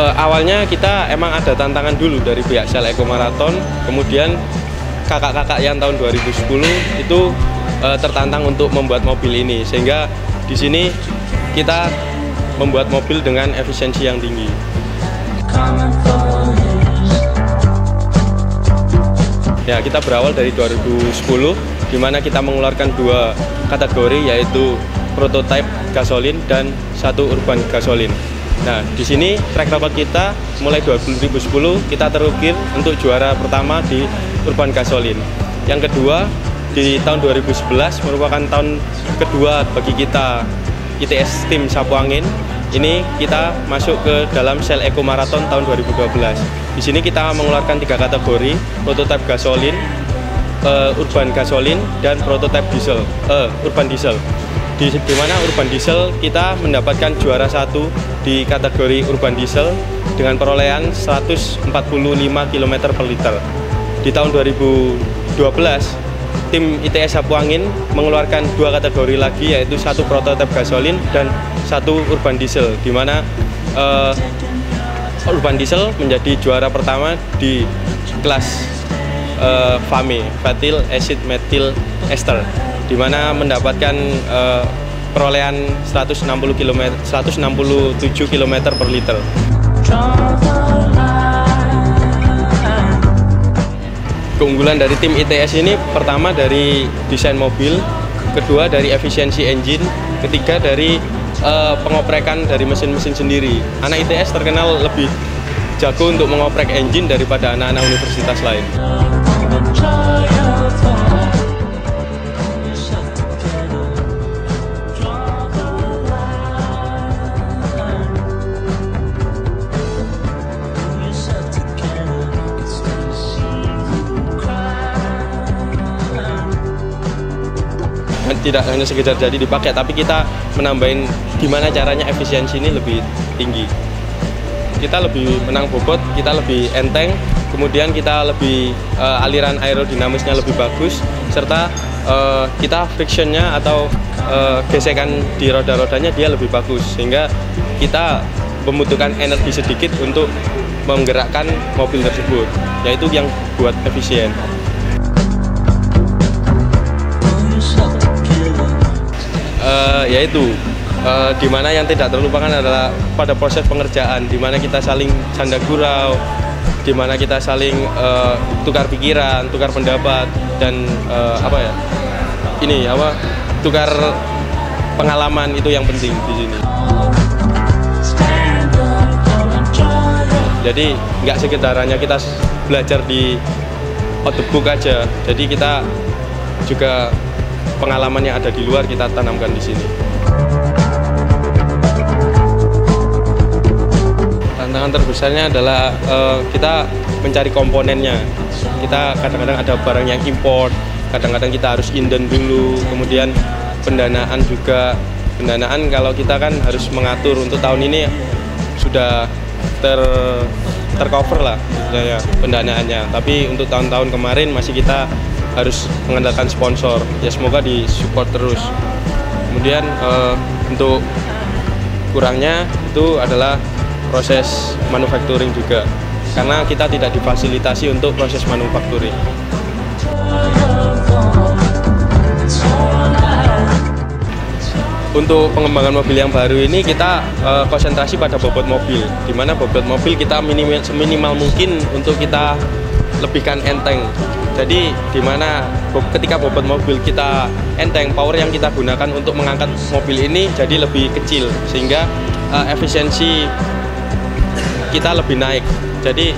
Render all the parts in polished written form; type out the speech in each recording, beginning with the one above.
Awalnya kita emang ada tantangan dulu dari pihak Shell Eco Marathon, kemudian kakak-kakak yang tahun 2010 itu tertantang untuk membuat mobil ini, sehingga di sini kita membuat mobil dengan efisiensi yang tinggi. Ya, kita berawal dari 2010, di mana kita mengeluarkan 2 kategori, yaitu prototype gasolin dan 1 urban gasolin. Nah, di sini track record kita mulai 2010 kita terukir untuk juara pertama di urban gasolin. Yang kedua di tahun 2011 merupakan tahun kedua bagi kita ITS tim Sapu Angin. Ini kita masuk ke dalam Shell Eco Marathon tahun 2012. Di sini kita mengeluarkan 3 kategori, prototype gasolin, urban gasolin, dan prototype diesel, urban diesel. Di mana urban diesel kita mendapatkan juara 1 di kategori urban diesel dengan perolehan 145 km per liter. Di tahun 2012 tim ITS Sapu Angin mengeluarkan 2 kategori lagi, yaitu 1 prototipe gasolin dan 1 urban diesel, di mana urban diesel menjadi juara pertama di kelas FAME, Fatty Acid Methyl Ester, di mana mendapatkan perolehan 167 km per liter. Keunggulan dari tim ITS ini pertama dari desain mobil, kedua dari efisiensi engine, ketiga dari pengoprekan dari mesin-mesin sendiri. Anak ITS terkenal lebih jago untuk mengoprek engine daripada anak-anak universitas lain. Tidak hanya sekedar jadi dipakai, tapi kita menambahin gimana caranya efisiensi ini lebih tinggi. Kita lebih menang bobot, kita lebih enteng, kemudian kita lebih aliran aerodinamisnya lebih bagus, serta kita frictionnya atau gesekan di roda-rodanya dia lebih bagus, sehingga kita membutuhkan energi sedikit untuk menggerakkan mobil tersebut, yaitu yang buat efisien. Yaitu dimana yang tidak terlupakan adalah pada proses pengerjaan, dimana kita saling canda gurau, dimana kita saling tukar pikiran, tukar pendapat, dan tukar pengalaman, itu yang penting di sini. Jadi nggak sekedar hanya kita belajar di out the book aja, jadi kita juga pengalaman yang ada di luar kita tanamkan di sini. Tantangan terbesarnya adalah kita mencari komponennya. Kita kadang-kadang ada barang yang import, kadang-kadang kita harus inden dulu, kemudian pendanaan juga. Pendanaan kalau kita kan harus mengatur, untuk tahun ini sudah tercover lah ya pendanaannya, tapi untuk tahun-tahun kemarin masih kita harus mengandalkan sponsor. Ya, semoga disupport terus. Kemudian untuk kurangnya itu adalah proses manufacturing juga, karena kita tidak difasilitasi untuk proses manufacturing. Untuk pengembangan mobil yang baru ini kita konsentrasi pada bobot mobil, di mana bobot mobil kita seminimal mungkin untuk kita lebihkan enteng. Jadi dimana ketika bobot mobil kita enteng, power yang kita gunakan untuk mengangkat mobil ini jadi lebih kecil, sehingga efisiensi kita lebih naik. Jadi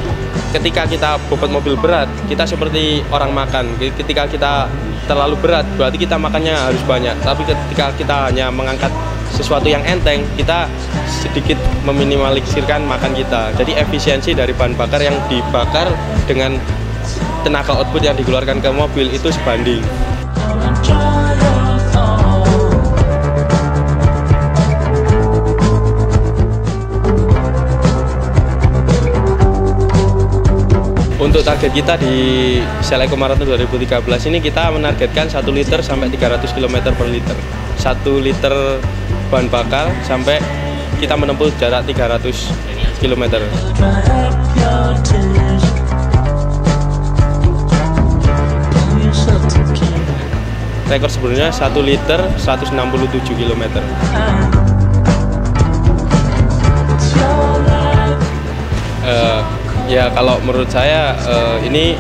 ketika kita bobot mobil berat, kita seperti orang makan. Ketika kita terlalu berat, berarti kita makannya harus banyak. Tapi ketika kita hanya mengangkat sesuatu yang enteng, kita sedikit meminimalisirkan makan kita. Jadi efisiensi dari bahan bakar yang dibakar dengan tenaga output yang dikeluarkan ke mobil itu sebanding. Untuk target kita di Shell Eco Marathon 2013 ini, kita menargetkan 1 liter sampai 300 km per liter. 1 liter bahan bakar sampai kita menempuh jarak 300 km. Rekor sebelumnya 1 liter 167 km. Ya kalau menurut saya ini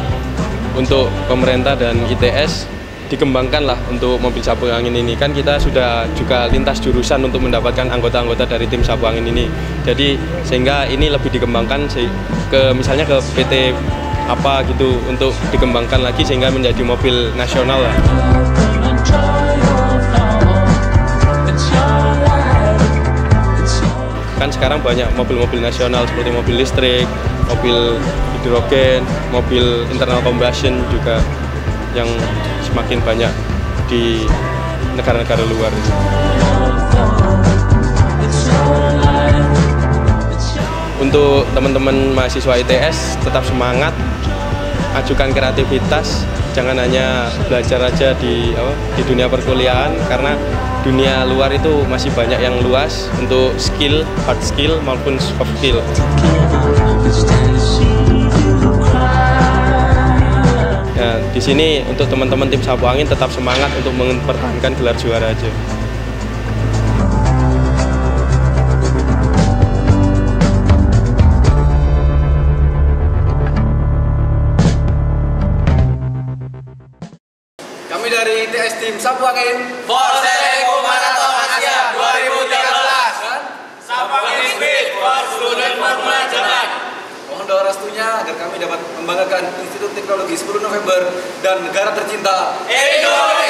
untuk pemerintah dan ITS dikembangkan lah untuk mobil sapu angin ini. Kan kita sudah juga lintas jurusan untuk mendapatkan anggota-anggota dari tim sapu angin ini. Jadi sehingga ini lebih dikembangkan ke misalnya ke PT apa gitu untuk dikembangkan lagi sehingga menjadi mobil nasional lah. Kan sekarang banyak mobil-mobil nasional seperti mobil listrik, mobil hidrogen, mobil internal combustion juga yang semakin banyak di negara-negara luar. Untuk teman-teman mahasiswa ITS tetap semangat, ajukan kreativitas, jangan hanya belajar aja di dunia perkuliahan karena dunia luar itu masih banyak yang luas untuk skill, hard skill maupun soft skill. Nah, di sini untuk teman-teman tim sapu angin tetap semangat untuk mempertahankan gelar juara aja. Kami dari ITS Tim Sapu Angin for Seleco Marathon Asia 2013 dan Sapu Angin Speed for Student Formula Japan. Mohon doa restunya agar kami dapat membanggakan Institut Teknologi 10 November dan negara tercinta Indonesia.